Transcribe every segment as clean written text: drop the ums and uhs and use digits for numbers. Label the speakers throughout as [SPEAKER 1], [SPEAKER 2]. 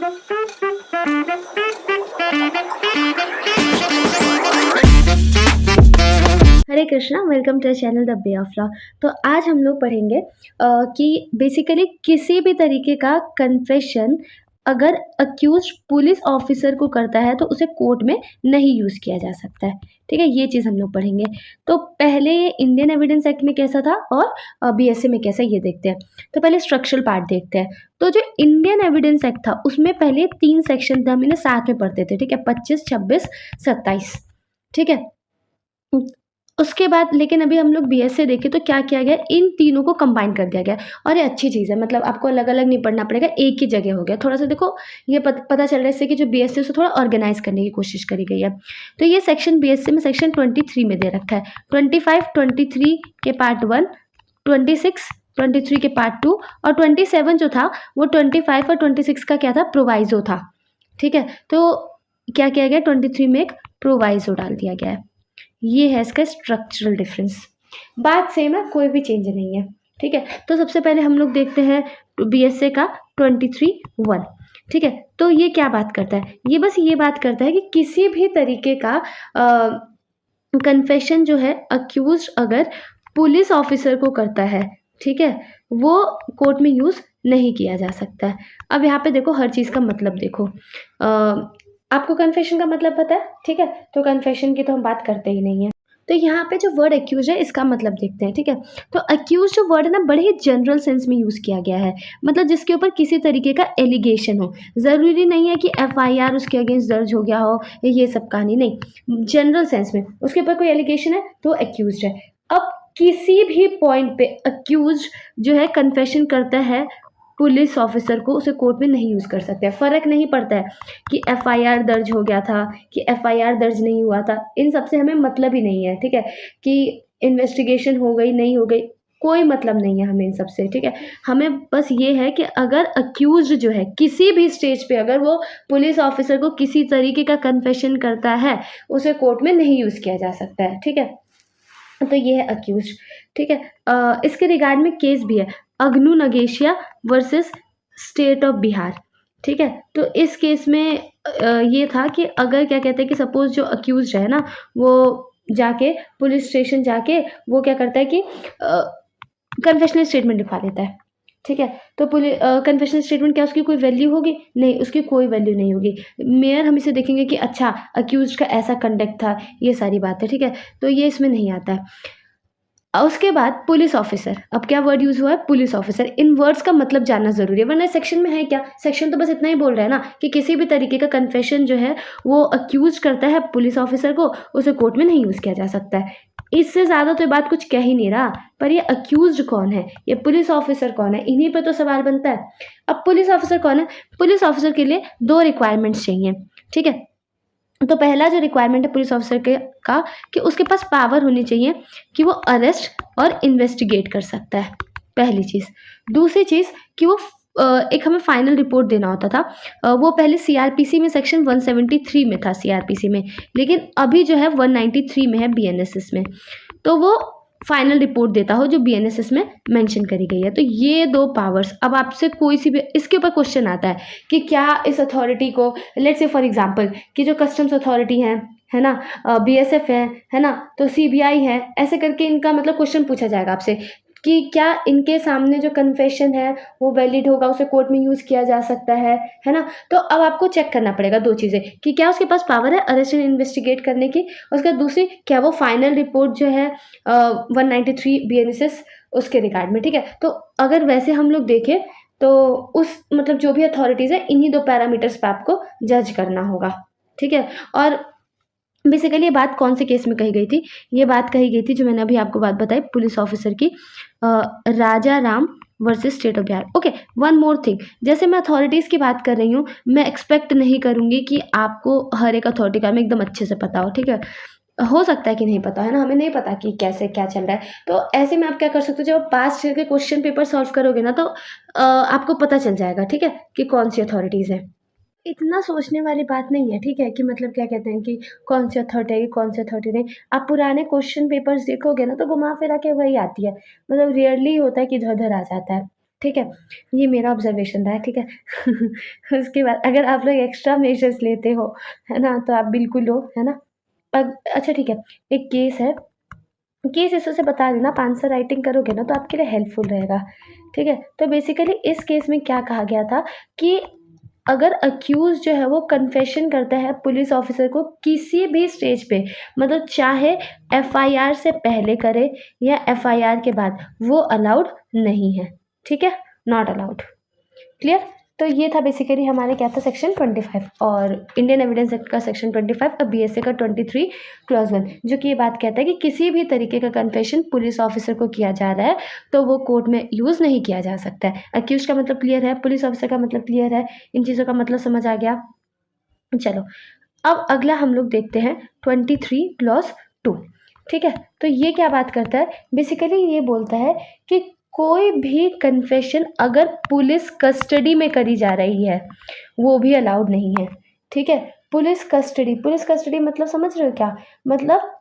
[SPEAKER 1] Hare Krishna, welcome to channel the way of law. तो आज हम लोग पढ़ेंगे कि बेसिकली किसी भी तरीके का कन्फेशन अगर अक्यूज पुलिस ऑफिसर को करता है तो उसे कोर्ट में नहीं यूज़ किया जा सकता है। ठीक है, ये चीज़ हम लोग पढ़ेंगे। तो पहले ये इंडियन एविडेंस एक्ट में कैसा था और बीएसए में कैसा, ये देखते हैं। तो पहले स्ट्रक्चरल पार्ट देखते हैं। तो जो इंडियन एविडेंस एक्ट था उसमें पहले 3 सेक्शन थे, हम इन्हें साथ में पढ़ते थे। ठीक है, 25, 26, 27। ठीक है, उसके बाद लेकिन अभी हम लोग बीएसए देखें तो क्या किया गया, इन तीनों को कंबाइन कर दिया गया। और ये अच्छी चीज़ है, मतलब आपको अलग अलग नहीं पढ़ना पड़ेगा, एक ही जगह हो गया। थोड़ा सा देखो ये पता चल रहा है इससे कि जो बीएसए से थोड़ा ऑर्गेनाइज करने की कोशिश करी गई है। तो ये सेक्शन बीएसए में सेक्शन 23 में दे रखा है। 25, 23 के पार्ट 1, 26, 23 के पार्ट 2 और 27 जो था वो 25 और 26 का क्या था, प्रोवाइजो था। ठीक है, तो क्या किया गया, 23 में एक प्रोवाइजो डाल दिया गया है। ये है इसका स्ट्रक्चरल डिफरेंस। बात सेम है, कोई भी चेंज नहीं है। ठीक है, तो सबसे पहले हम लोग देखते हैं बीएसए का 23(1). ठीक है, तो ये क्या बात करता है, ये बस ये बात करता है कि किसी भी तरीके का कन्फेशन जो है अक्यूज अगर पुलिस ऑफिसर को करता है, ठीक है, वो कोर्ट में यूज़ नहीं किया जा सकता है। अब यहाँ पे देखो हर चीज़ का मतलब देखो, आपको कन्फेशन का मतलब पता है, ठीक है, तो कन्फेशन की तो हम बात करते ही नहीं है। तो यहाँ पे जो वर्ड एक्यूज है इसका मतलब देखते हैं। ठीक है, तो एक्यूज जो वर्ड है ना बड़े ही जनरल सेंस में यूज़ किया गया है, मतलब जिसके ऊपर किसी तरीके का एलिगेशन हो। ज़रूरी नहीं है कि एफआईआर उसके अगेंस्ट दर्ज हो गया हो, ये सब कहानी नहीं। जनरल सेंस में उसके ऊपर कोई एलिगेशन है तो एक्यूज है। अब किसी भी पॉइंट पे अक्यूज जो है कन्फेशन करता है पुलिस ऑफिसर को, उसे कोर्ट में नहीं यूज़ कर सकते। फ़र्क नहीं पड़ता है कि एफआईआर दर्ज हो गया था कि एफआईआर दर्ज नहीं हुआ था, इन सब से हमें मतलब ही नहीं है। ठीक है, कि इन्वेस्टिगेशन हो गई नहीं हो गई, कोई मतलब नहीं है हमें इन सब से। ठीक है, हमें बस ये है कि अगर अक्यूज्ड जो है किसी भी स्टेज पे अगर वो पुलिस ऑफिसर को किसी तरीके का कन्फेशन करता है, उसे कोर्ट में नहीं यूज़ किया जा सकता है। ठीक है, तो ये है अक्यूज। ठीक है, इसके रिगार्ड में केस भी है, Agnu Nagesia versus state of Bihar. ठीक है, तो इस केस में ये था कि अगर क्या कहते हैं कि सपोज जो अक्यूज है ना, वो जाके पुलिस स्टेशन जाके वो क्या करता है कि कन्फेशनल स्टेटमेंट लिखवा लेता है। ठीक है, तो कन्फेशनल स्टेटमेंट क्या उसकी कोई वैल्यू होगी? नहीं, उसकी कोई वैल्यू नहीं होगी। मेयर हम इसे देखेंगे कि अच्छा अक्यूज का ऐसा कंडक्ट था, ये सारी बातें। ठीक है, तो ये इसमें नहीं आता है। उसके बाद पुलिस ऑफिसर, अब क्या वर्ड यूज़ हुआ है, पुलिस ऑफिसर। इन वर्ड्स का मतलब जानना ज़रूरी है, वरना सेक्शन में है क्या, सेक्शन तो बस इतना ही बोल रहा है ना कि किसी भी तरीके का कन्फेशन जो है वो अक्यूज करता है पुलिस ऑफिसर को, उसे कोर्ट में नहीं यूज़ किया जा सकता है। इससे ज़्यादा तो ये बात कुछ कह ही नहीं रहा। पर ये अक्यूज्ड कौन है, ये पुलिस ऑफिसर कौन है, इन्हीं पर तो सवाल बनता है। अब पुलिस ऑफिसर कौन है, पुलिस ऑफिसर के लिए 2 रिक्वायरमेंट्स चाहिए। ठीक है, तो पहला जो रिक्वायरमेंट है पुलिस ऑफिसर के का कि उसके पास पावर होनी चाहिए कि वो अरेस्ट और इन्वेस्टिगेट कर सकता है, पहली चीज़। दूसरी चीज़ कि वो एक हमें फाइनल रिपोर्ट देना होता था। वो पहले सीआरपीसी में सेक्शन 173 में था सीआरपीसी में, लेकिन अभी जो है 193 में है बीएनएसएस में। तो वो फाइनल रिपोर्ट देता हो जो बीएनएसएस में मेंशन करी गई है। तो ये 2 पावर्स, अब आपसे कोई सी भी इसके ऊपर क्वेश्चन आता है कि क्या इस अथॉरिटी को, लेट्स से फॉर एग्जांपल कि जो कस्टम्स अथॉरिटी है ना, बीएसएफ है ना, तो सीबीआई है, ऐसे करके इनका मतलब क्वेश्चन पूछा जाएगा आपसे कि क्या इनके सामने जो कन्फेशन है वो वैलिड होगा, उसे कोर्ट में यूज़ किया जा सकता है ना। तो अब आपको चेक करना पड़ेगा 2 चीज़ें कि क्या उसके पास पावर है अरेस्ट एंड इन्वेस्टिगेट करने की, उसका दूसरी क्या वो फाइनल रिपोर्ट जो है 193 बीएनएसएस उसके रिगार्ड में। ठीक है, तो अगर वैसे हम लोग देखें तो उस मतलब जो भी अथॉरिटीज़ है इन्हीं 2 पैरामीटर्स पे आपको जज करना होगा। ठीक है, और बेसिकली ये बात कौन से केस में कही गई थी, ये बात कही गई थी जो मैंने अभी आपको बात बताई पुलिस ऑफिसर की, Raja Ram versus state of Bihar. Okay, one more thing, जैसे मैं अथॉरिटीज़ की बात कर रही हूँ, मैं एक्सपेक्ट नहीं करूँगी कि आपको हर एक अथॉरिटी का में एकदम अच्छे से पता हो। ठीक है, हो सकता है कि नहीं पता, है ना, हमें नहीं पता कि कैसे क्या चल रहा है। तो ऐसे में आप क्या कर सकते हो, जब आप पास्ट ईयर के क्वेश्चन पेपर सॉल्व करोगे ना तो आपको पता चल जाएगा। ठीक है, कि कौन सी अथॉरिटीज़ है। इतना सोचने वाली बात नहीं है। ठीक है, कि मतलब क्या कहते हैं कि कौन सी अथॉरिटी है, कौन सी अथॉरिटी नहीं। आप पुराने क्वेश्चन पेपर्स देखोगे ना तो घुमा फिरा के वही आती है, मतलब रेयरली होता है कि इधर-उधर आ जाता है। ठीक है? ये मेरा ऑब्ज़र्वेशन रहा है, ठीक है? उसके बाद अगर आप लोग एक्स्ट्रा मेजर्स लेते हो, है ना? तो आप बिल्कुल लो, है ना? अब अच्छा ठीक है, एक केस है, केस इस वजह से बता रही हूँ ना, आप आंसर राइटिंग करोगे ना तो आपके लिए हेल्पफुल रहेगा, ठीक है? तो बेसिकली इस केस में क्या कहा गया था कि अगर अक्यूज़ जो है वो कन्फेशन करता है पुलिस ऑफ़िसर को किसी भी स्टेज पे, मतलब चाहे एफआईआर से पहले करे या एफआईआर के बाद, वो अलाउड नहीं है, ठीक है? Not allowed. क्लियर? तो ये था बेसिकली हमारे क्या था सेक्शन 25 और इंडियन एविडेंस एक्ट का सेक्शन 25 और बीएसए का 23 क्लॉज 1 जो कि ये बात कहता है कि किसी भी तरीके का कन्फेशन पुलिस ऑफिसर को किया जा रहा है तो वो कोर्ट में यूज़ नहीं किया जा सकता है। अक्यूज़ का मतलब क्लियर है, पुलिस ऑफिसर का मतलब क्लियर है, इन चीज़ों का मतलब समझ आ गया? चलो, अब अगला हम लोग देखते हैं 23 क्लॉज 2, ठीक है? तो ये क्या बात करता है? बेसिकली ये बोलता है कि कोई भी कन्फेशन अगर पुलिस कस्टडी में करी जा रही है, वो भी अलाउड नहीं है, ठीक है? पुलिस कस्टडी मतलब समझ रहे हो क्या? मतलब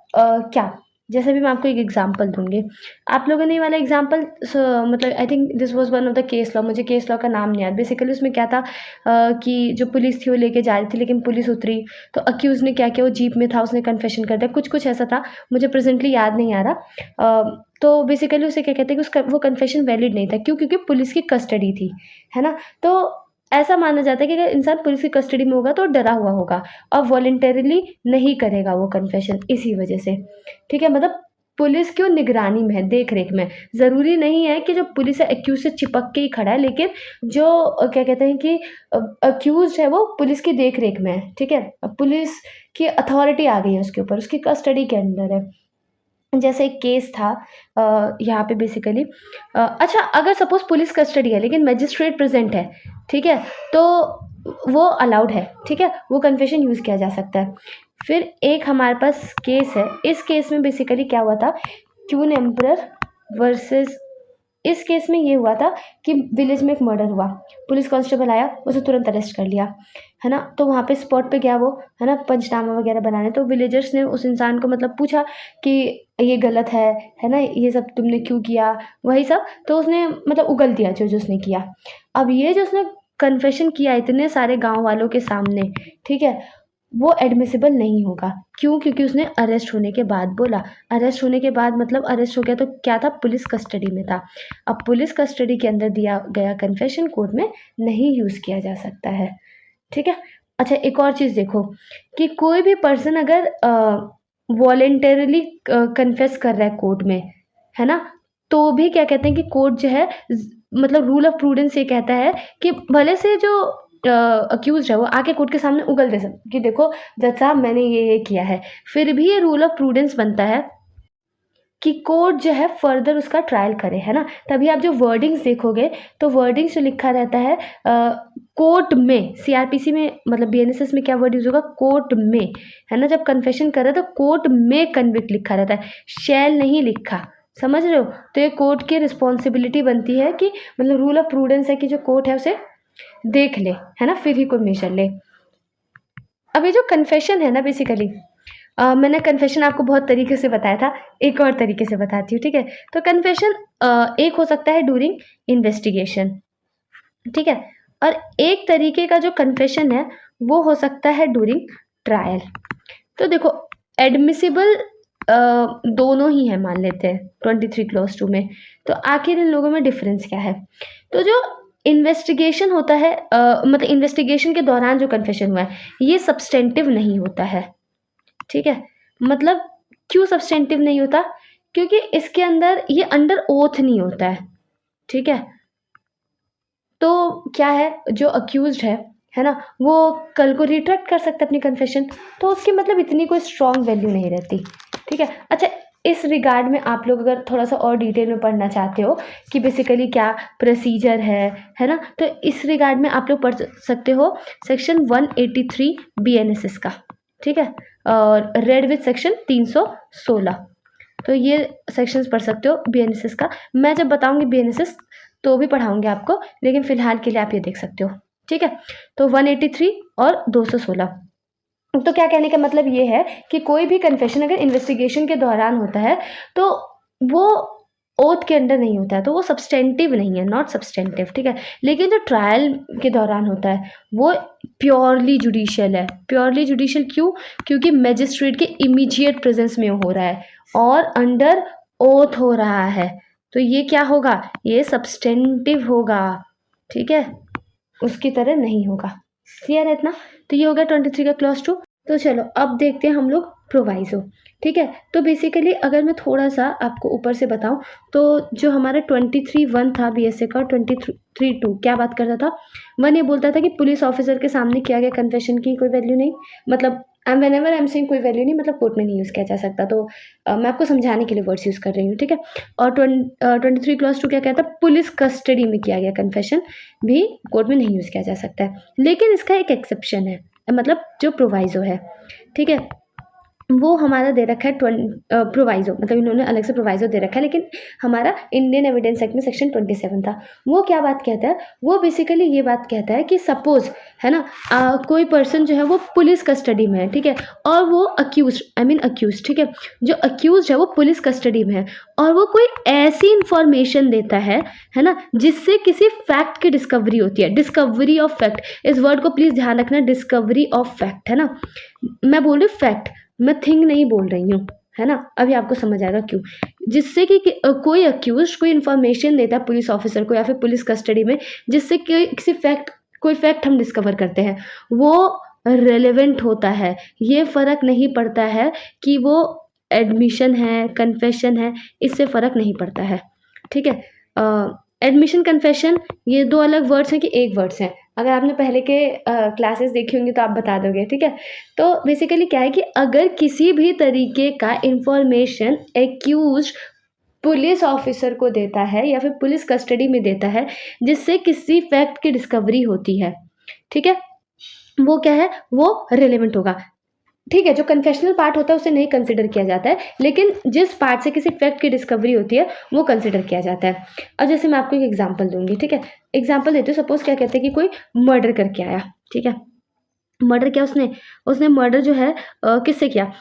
[SPEAKER 1] क्या? जैसे भी मैं आपको एक एग्ज़ाम्पल दूँगी। आप लोगों ने ये वाला एग्ज़ाम्पल मतलब I think this was one of the case law, मुझे केस लॉ का नाम नहीं याद। बेसिकली उसमें क्या था कि जो पुलिस थी वो लेके जा रही थी लेकिन पुलिस उतरी, तो अक्यूज़ ने क्या किया, वो जीप में था, उसने कन्फेशन कर दिया, कुछ ऐसा था, मुझे प्रेज़ेंटली याद नहीं आ रहा। तो बेसिकली उसे क्या कहते हैं कि उसका वो कन्फेशन वैलिड नहीं था, क्यों? क्योंकि पुलिस की कस्टडी थी, है ना? तो ऐसा माना जाता है कि अगर इंसान पुलिस की कस्टडी में होगा तो डरा हुआ होगा और वॉलंटरीली नहीं करेगा वो कन्फेशन इसी वजह से, ठीक है? मतलब पुलिस क्यों निगरानी में है, देख-रेख में। ज़रूरी नहीं है कि जो पुलिस है एक्यूज़ से चिपक के ही खड़ा है, लेकिन जो क्या कहते हैं कि अक्यूज़्ड है वो पुलिस की देख-रेख में है, ठीक है? पुलिस की अथॉरिटी आ गई है उसके ऊपर, उसकी कस्टडी के अंदर है। जैसे एक केस था यहाँ पे बेसिकली अच्छा अगर सपोज़ पुलिस कस्टडी है लेकिन मजिस्ट्रेट प्रेज़ेंट है, ठीक है? तो वो अलाउड है, ठीक है? वो कन्फेशन यूज़ किया जा सकता है। फिर एक हमारे पास केस है, इस केस में बेसिकली क्या हुआ था, क्वीन एम्परर वर्सेस इस केस में ये हुआ था कि विलेज में एक मर्डर हुआ, पुलिस कांस्टेबल आया, उसे तुरंत अरेस्ट कर लिया, है ना? तो वहाँ पे स्पॉट पे गया वो, है ना? पंचनामा वगैरह बनाने, तो विलेजर्स ने उस इंसान को मतलब पूछा कि ये गलत है ना? ये सब तुमने क्यों किया? वही सब, तो उसने मतलब उगल दिया जो उसने किया। अब ये जो उसने कन्फेशन किया इतने सारे गाँव वालों के सामने, ठीक है? वो एडमिसिबल नहीं होगा। क्यों? क्योंकि उसने अरेस्ट होने के बाद बोला। अरेस्ट होने के बाद मतलब अरेस्ट हो गया तो क्या था? पुलिस कस्टडी में था। अब पुलिस कस्टडी के अंदर दिया गया कन्फेशन कोर्ट में नहीं यूज़ किया जा सकता है। ठीक है? अच्छा एक और चीज़ देखो कि कोई भी पर्सन अगर वॉलंटरीली कन्फेस कर रहा है कोर्ट में, है ना? तो भी क्या कहते हैं कि कोर्ट जो है मतलब रूल ऑफ प्रूडेंस ये कहता है कि भले से जो अक्यूज़्ड है वो आके कोर्ट के सामने उगल दे कि देखो जज साहब मैंने ये किया है। फिर भी ये रूल ऑफ प्रूडेंस बनता है कि कोर्ट जो है फर्दर उसका ट्रायल करे, है ना? तभी आप जो वर्डिंग्स देखोगे तो वर्डिंग्स जो लिखा रहता है कोर्ट में, सीआरपीसी में मतलब बीएनएसएस में क्या वर्ड यूज़ होगा? कोर्ट में, है ना? जब कन्फेशन कर रहा है तो कोर्ट में कन्विक्ट लिखा रहता है, शैल नहीं लिखा, समझ रहे हो? तो ये कोर्ट की रिस्पॉन्सिबिलिटी बनती है कि मतलब रूल ऑफ प्रूडेंस है कि जो कोर्ट है उसे देख ले, है ना? फिर ही कोई मेजर ले। अब ये जो कन्फेशन है ना बेसिकली मैंने कन्फेशन आपको बहुत तरीके से बताया था, एक और तरीके से बताती हूँ, ठीक है? तो कन्फेशन एक हो सकता है ड्यूरिंग इन्वेस्टिगेशन, ठीक है? और एक तरीके का जो कन्फेशन है, वो हो सकता है ड्यूरिंग ट्रायल। तो देखो एडमिसिबल दोनों ही हैं मान लेते हैं 23 क्लॉज़ 2 में, तो आखिर इन लोगों में डिफ़रेंस क्या है? तो जो इन्वेस्टिगेशन होता है मतलब इन्वेस्टिगेशन के दौरान जो कन्फेशन हुआ है, ये सब्सटेंटिव नहीं होता है। ठीक है? मतलब क्यों सब्सटेंटिव नहीं होता? क्योंकि इसके अंदर ये अंडर ओथ नहीं होता है, ठीक है? तो क्या है जो अक्यूज़्ड है ना? वो कल को रिट्रैक्ट कर सकता है अपनी कन्फेशन, तो उसकी मतलब इतनी कोई स्ट्रॉन्ग वैल्यू नहीं रहती, ठीक है? अच्छा इस रिगार्ड में आप लोग अगर थोड़ा-सा और डिटेल में पढ़ना चाहते हो कि बेसिकली क्या प्रोसीजर है ना? तो इस रिगार्ड में आप लोग पढ़ सकते हो सेक्शन 183 बीएनएसएस का, ठीक है? और रेड विथ सेक्शन 316 तो ये सेक्शंस पढ़ सकते हो बीएनएसएस का। मैं जब बताऊँगी बीएनएसएस तो भी पढ़ाऊँगी आपको, लेकिन फ़िलहाल के लिए आप ये देख सकते हो, ठीक है? तो 183 और 216 तो क्या कहने का मतलब ये है कि कोई भी कन्फेशन अगर इन्वेस्टिगेशन के दौरान होता है, तो वो ओथ के अंडर नहीं होता है, तो वो सब्सटेंटिव नहीं है, नॉट सब्सटेंटिव, ठीक है। लेकिन जो ट्रायल के दौरान होता है वो प्योरली जुडिशियल है। प्योरली जुडिशियल क्यों? क्योंकि मैजिस्ट्रेट के इमीडिएट प्रेजेंस में हो रहा है और अंडर ओथ हो रहा है, तो ये क्या होगा? ये सब्सटेंटिव होगा, ठीक है, उसकी तरह नहीं होगा। क्लियर है इतना? तो ये हो गया 23 का क्लॉज 2। तो चलो अब देखते हैं हम लोग प्रोवाइजो, ठीक है। तो बेसिकली अगर मैं थोड़ा सा आपको ऊपर से बताऊं तो जो हमारा 23(1) था बीएसए का, 23(2) क्या बात करता था? 1 ये बोलता था कि पुलिस ऑफिसर के सामने किया गया कन्फेशन की कोई वैल्यू नहीं, मतलब व्हेनेवर आई एम सेइंग कोई वैल्यू नहीं, मतलब कोर्ट में नहीं यूज़ किया जा सकता। तो मैं आपको समझाने के लिए वर्ड्स यूज़ कर रही हूँ, ठीक है। और 23 क्लॉज 2 क्या कहता है? पुलिस कस्टडी में किया गया कन्फेशन भी कोर्ट में नहीं यूज़ किया जा सकता है। लेकिन इसका एक एक्सेप्शन है, मतलब जो प्रोवाइजो है, ठीक है, वो हमारा दे रखा है प्रोवाइजो, मतलब इन्होंने अलग से प्रोवाइजो दे रखा है, लेकिन हमारा इंडियन एविडेंस एक्ट में सेक्शन 27 था। वो क्या बात कहता है? वो बेसिकली ये बात कहता है कि सपोज है ना, कोई पर्सन जो है वो पुलिस कस्टडी में है, ठीक है, और वो अक्यूज, ठीक है, जो अक्यूज है वो पुलिस कस्टडी में है और वो कोई ऐसी इंफॉर्मेशन देता है ना, जिससे किसी फैक्ट की डिस्कवरी होती है। डिस्कवरी ऑफ फैक्ट, इस वर्ड को प्लीज़ ध्यान रखना, डिस्कवरी ऑफ फैक्ट, है ना। मैं बोल रही हूँ फैक्ट, मैं थिंग नहीं बोल रही हूँ, है ना। अभी आपको समझ आएगा क्यों। जिससे कि कोई अक्यूज कोई इन्फॉर्मेशन देता है पुलिस ऑफिसर को या फिर पुलिस कस्टडी में, जिससे कि कोई फैक्ट हम डिस्कवर करते हैं, वो रेलेवेंट होता है। ये फ़र्क नहीं पड़ता है कि वो एडमिशन है, कन्फेशन है, इससे फ़र्क नहीं पड़ता है, ठीक है। एडमिशन कन्फेशन ये दो अलग वर्ड्स हैं कि एक वर्ड्स हैं? अगर आपने पहले के क्लासेस देखी होंगी तो आप बता दोगे, ठीक है। तो बेसिकली क्या है कि अगर किसी भी तरीके का इंफॉर्मेशन एक्यूज पुलिस ऑफिसर को देता है या फिर पुलिस कस्टडी में देता है, जिससे किसी फैक्ट की डिस्कवरी होती है, ठीक है, वो क्या है? वो रिलेवेंट होगा, ठीक है। जो कन्फेशनल पार्ट होता है उसे नहीं कंसिडर किया जाता है, लेकिन जिस पार्ट से किसी फैक्ट की डिस्कवरी होती है वो कंसिडर किया जाता है। अब जैसे मैं आपको एक एग्जांपल दूंगी, ठीक है। एग्जांपल देती हूँ, सपोज क्या कहते हैं कि कोई मर्डर करके आया, ठीक है। मर्डर किया उसने मर्डर जो है किससे किया?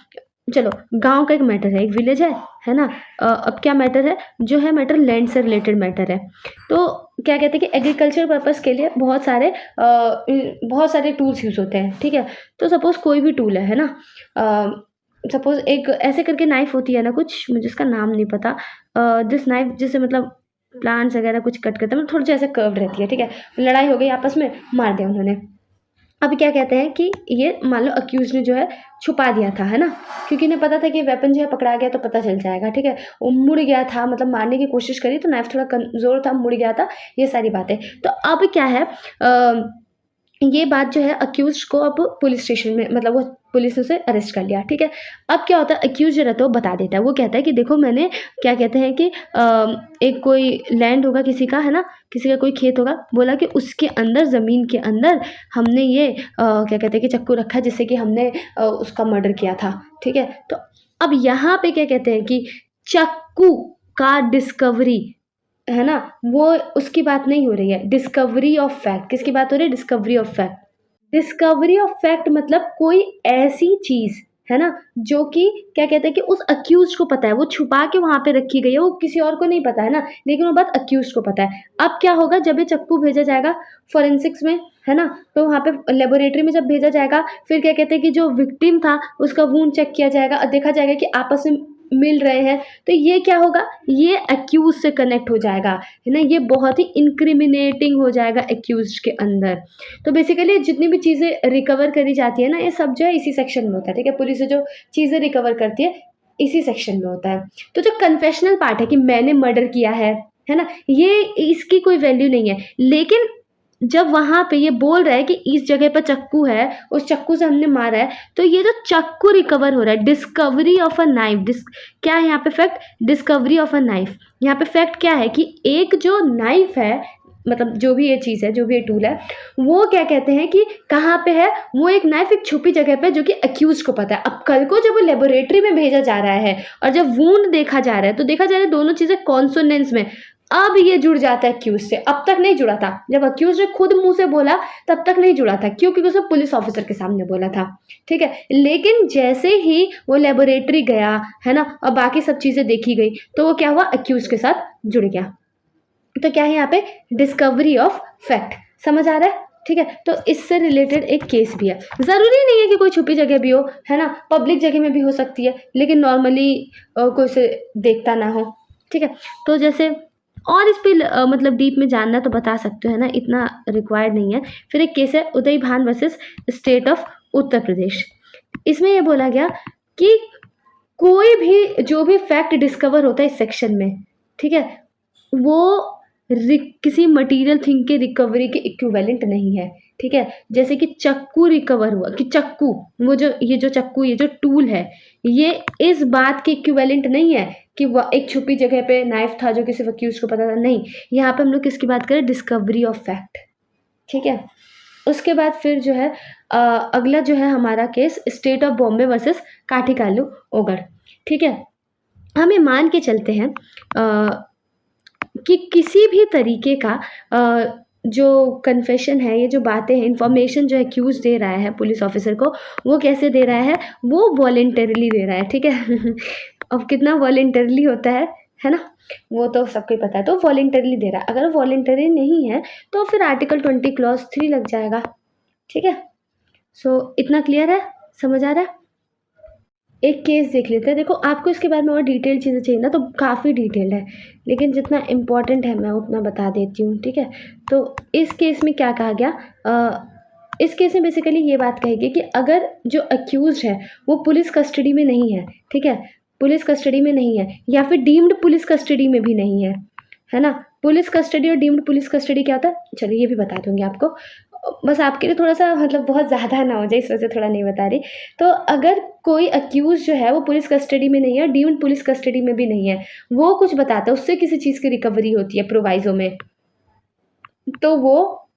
[SPEAKER 1] चलो गांव का एक मैटर है, एक विलेज है ना। अब क्या मैटर है? जो है मैटर लैंड से रिलेटेड मैटर है। तो क्या कहते हैं कि एग्रीकल्चर पर्पस के लिए बहुत सारे टूल्स यूज़ होते हैं, ठीक है। तो सपोज़ कोई भी टूल है ना, सपोज़ एक ऐसे करके नाइफ होती है ना कुछ, मुझे उसका नाम नहीं पता, दिस नाइफ जिससे मतलब प्लांट्स वगैरह कुछ कट करते हैं, मतलब थोड़ी सी ऐसे कर्व्ड रहती है, ठीक है। लड़ाई हो गई आपस में, मार दिया उन्होंने। अभी क्या कहते हैं कि ये मान लो अक्यूज ने जो है छुपा दिया था, है ना, क्योंकि इन्हें पता था कि वेपन जो है पकड़ा गया तो पता चल जाएगा, ठीक है। वो मुड़ गया था, मतलब मारने की कोशिश करी तो नाइफ थोड़ा कमज़ोर था, मुड़ गया था, ये सारी बातें। तो अब क्या है, ये बात जो है अक्यूज को अब पुलिस स्टेशन में, मतलब वो पुलिस ने उसे अरेस्ट कर लिया, ठीक है। अब क्या होता है, अक्यूज जो रहता है वो बता देता है, वो कहता है कि देखो मैंने, क्या कहते हैं कि एक कोई लैंड होगा किसी का, है ना, किसी का कोई खेत होगा, बोला कि उसके अंदर, ज़मीन के अंदर हमने ये क्या कहते हैं कि चक्कू रखा है, जिससे कि हमने उसका मर्डर किया था, ठीक है। तो अब यहाँ पे क्या कहते हैं कि चक्कू का डिस्कवरी, है ना, वो उसकी बात नहीं हो रही है, डिस्कवरी ऑफ फैक्ट। किसकी बात हो रही है? Discovery of fact. Discovery of fact मतलब कोई ऐसी चीज़, है ना, जो कि क्या कहते हैं कि उस अक्यूज को पता है, वो छुपा के वहाँ पे रखी गई है, वो किसी और को नहीं पता, है ना, लेकिन वो बात अक्यूज को पता है। अब क्या होगा, जब ये चक्कू भेजा जाएगा फॉरेंसिक्स में, है ना, तो वहाँ पे लेबोरेटरी में जब भेजा जाएगा, फिर क्या कहते हैं कि जो विक्टिम था उसका वूंड चेक किया जाएगा और देखा जाएगा कि आपस में मिल रहे हैं, तो ये क्या होगा, ये एक्यूज से कनेक्ट हो जाएगा, है ना, ये बहुत ही इंक्रिमिनेटिंग हो जाएगा एक्यूज के अंदर। तो बेसिकली जितनी भी चीज़ें रिकवर करी जाती है ना, ये सब जो है इसी सेक्शन में होता है, ठीक है। पुलिस जो चीज़ें रिकवर करती है इसी सेक्शन में होता है। तो जो कन्फेशनल पार्ट है कि मैंने मर्डर किया है ना, ये इसकी कोई वैल्यू नहीं है, लेकिन जब वहाँ पे ये बोल रहा है कि इस जगह पर चक्कू है, उस चक्कू से हमने मारा है, तो ये जो चक्कू रिकवर हो रहा है, डिस्कवरी ऑफ अ नाइफ, क्या है यहाँ पे fact? Discovery of a knife. यहाँ पे फैक्ट क्या है कि एक जो नाइफ है, मतलब जो भी ये चीज़ है, जो भी ये टूल है, वो क्या कहते हैं कि कहाँ पे है, वो एक नाइफ एक छुपी जगह पे, जो कि अक्यूज को पता है। अब कल को जब वो लेबोरेटरी में भेजा जा रहा है और जब वूंड देखा जा रहा है, तो देखा जा रहा है दोनों चीज़ें कॉन्सोनेंस में, अब ये जुड़ जाता है अक्यूज से, अब तक नहीं जुड़ा था। जब अक्यूज ने खुद मुंह से बोला तब तक नहीं जुड़ा था, क्यों? क्योंकि उसने पुलिस ऑफिसर के सामने बोला था, ठीक है। लेकिन जैसे ही वो लेबोरेटरी गया, है ना, और बाकी सब चीजें देखी गई, तो वो क्या हुआ, अक्यूज के साथ जुड़ गया। तो क्या है यहाँ पे, डिस्कवरी ऑफ फैक्ट। समझ आ रहा है? ठीक है। तो इससे रिलेटेड एक केस भी है। ज़रूरी नहीं है कि कोई छुपी जगह भी हो, है ना, पब्लिक जगह में भी हो सकती है, लेकिन नॉर्मली कोई से देखता ना हो, ठीक है। तो जैसे और इस पे मतलब डीप में जानना तो बता सकते हो, है ना, इतना रिक्वायर्ड नहीं है। फिर एक केस है उदय भान versus state of Uttar Pradesh. इसमें ये बोला गया कि कोई भी जो भी फैक्ट डिस्कवर होता है इस सेक्शन में, ठीक है, वो किसी मटेरियल थिंग के रिकवरी के इक्विवेलेंट नहीं है, ठीक है। जैसे कि चक्कू रिकवर हुआ, कि चक्कू, वो जो ये जो चक्कू, ये जो टूल है, ये इस बात के इक्विवेलेंट नहीं है कि वह एक छुपी जगह पे नाइफ था जो किसी वकील को पता था, नहीं। यहाँ पे हम लोग किसकी बात करें, डिस्कवरी ऑफ फैक्ट, ठीक है। उसके बाद फिर जो है अगला जो है हमारा case state of Bombay versus Kathi Kalu Oghad, ठीक है। हम ये मान के चलते हैं कि किसी भी तरीके का जो कन्फेशन है, ये जो बातें हैं, इन्फॉर्मेशन जो एक्यूज दे रहा है पुलिस ऑफिसर को, वो कैसे दे रहा है, वो वॉलेंटरली दे रहा है, ठीक है। अब कितना वॉलेंटरली होता है ना, वो तो सबको ही पता है। तो वॉलेंटरली दे रहा है, अगर वॉलेंटरी नहीं है तो फिर आर्टिकल 20 क्लॉज 3 लग जाएगा, ठीक है। सो इतना क्लियर है, समझ आ रहा है? एक केस देख लेते हैं। देखो, आपको इसके बारे में और डिटेल चीज़ें चाहिए ना, तो काफ़ी डिटेल्ड है, लेकिन जितना इम्पोर्टेंट है मैं उतना बता देती हूँ, ठीक है। तो इस केस में क्या कहा गया, इस केस में बेसिकली ये बात कहेगी कि अगर जो अक्यूज है वो पुलिस कस्टडी में नहीं है, ठीक है, पुलिस कस्टडी में नहीं है, या फिर डीम्ड पुलिस कस्टडी में भी नहीं है ना। पुलिस कस्टडी और डीम्ड पुलिस कस्टडी क्या होता है, चलिए ये भी बता दूंगी आपको, बस आपके लिए थोड़ा सा मतलब बहुत ज़्यादा ना हो जाए, इस वजह से थोड़ा नहीं बता रही। तो अगर कोई अक्यूज जो है वो पुलिस कस्टडी में नहीं है, डीम्ड पुलिस कस्टडी में भी नहीं है, वो कुछ बताता है, उससे किसी चीज़ की रिकवरी होती है प्रोवाइजो में, तो वो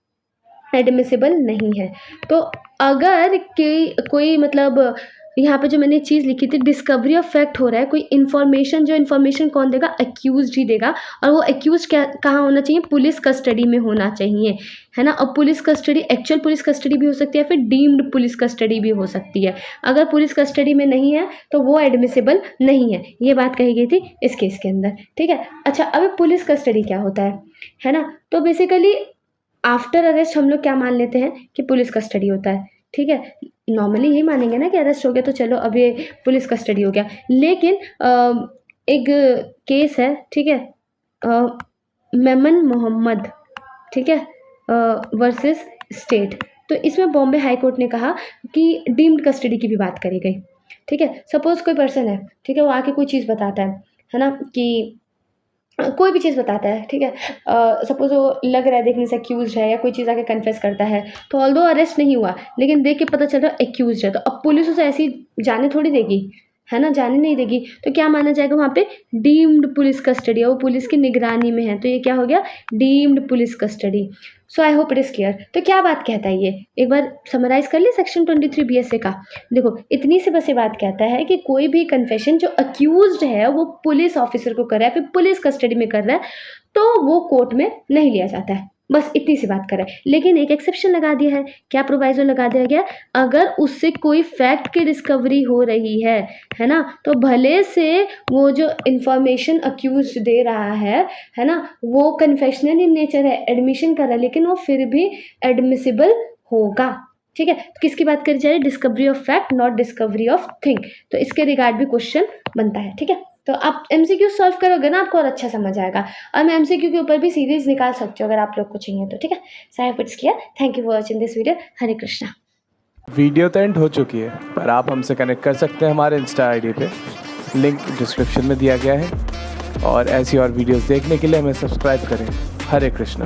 [SPEAKER 1] एडमिसिबल नहीं है। तो अगर कोई मतलब यहाँ पे जो मैंने चीज़ लिखी थी, डिस्कवरी ऑफ फैक्ट हो रहा है, कोई इन्फॉर्मेशन, जो इन्फॉर्मेशन कौन देगा, अक्यूज ही देगा, और वो अक्यूज क्या कहाँ होना चाहिए, पुलिस कस्टडी में होना चाहिए, है ना। और police custody actual police custody भी हो सकती है, फिर डीम्ड पुलिस कस्टडी भी हो सकती है। अगर पुलिस कस्टडी में नहीं है तो वो एडमिसिबल नहीं है, ये बात कही गई थी इस केस के अंदर, ठीक है। अच्छा, अब पुलिस कस्टडी क्या होता है ना। तो बेसिकली आफ्टर अरेस्ट हम लोग क्या मान लेते हैं कि पुलिस कस्टडी होता है, ठीक है। नॉर्मली यही मानेंगे ना कि अरेस्ट हो गया तो चलो अब ये पुलिस कस्टडी हो गया, लेकिन एक केस है, ठीक है, मेमन मोहम्मद, ठीक है, वर्सेस स्टेट। तो इसमें बॉम्बे हाई कोर्ट ने कहा कि डीम्ड कस्टडी की भी बात करी गई, ठीक है। सपोज कोई पर्सन है, ठीक है, वो आके कोई चीज़ बताता है ना, कि कोई भी चीज़ बताता है, ठीक है। सपोज वो लग रहा है देखने से एक्यूज है, या कोई चीज़ आके कन्फेस करता है, तो ऑल्दो अरेस्ट नहीं हुआ, लेकिन देख के पता चल रहा है एक्यूज है, तो अब पुलिस उसे ऐसी जाने थोड़ी देगी, है ना, जाने नहीं देगी। तो क्या माना जाएगा वहाँ पे, डीम्ड पुलिस कस्टडी है, वो पुलिस की निगरानी में है, तो ये क्या हो गया, deemed police custody. So I hope it is clear. तो क्या बात कहता है ये, एक बार समराइज कर ले सेक्शन 23 BSA का। देखो, इतनी सी बस ये बात कहता है कि कोई भी कन्फेशन जो अक्यूज्ड है वो पुलिस ऑफिसर को कर रहा है, फिर पुलिस कस्टडी में कर रहा है, तो वो कोर्ट में नहीं लिया जाता है। बस इतनी सी बात करें, लेकिन एक एक्सेप्शन लगा दिया है। क्या प्रोवाइजो लगा दिया गया, अगर उससे कोई फैक्ट की डिस्कवरी हो रही है ना, तो भले से वो जो इंफॉर्मेशन अक्यूज दे रहा है ना, वो कन्फेशनल इन नेचर है, एडमिशन कर रहा है, लेकिन वो फिर भी एडमिसिबल होगा, ठीक है। तो किसकी बात करी जा रही है, discovery of fact, not discovery of thing. तो इसके रिगार्ड भी क्वेश्चन बनता है, ठीक है। तो आप MCQ सॉल्व करोगे ना, आपको और अच्छा समझ आएगा, और मैं MCQ के ऊपर भी सीरीज निकाल सकती हूँ अगर आप लोग को चाहिए तो, ठीक है। So I hope it's clear. Thank you for watching this video. Hare Krishna.
[SPEAKER 2] Video तो एंड हो चुकी है, पर आप हमसे कनेक्ट कर सकते हैं हमारे इंस्टा ID पे, लिंक डिस्क्रिप्शन में दिया गया है। और ऐसी और वीडियोस देखने के लिए हमें सब्सक्राइब करें। हरे कृष्णा।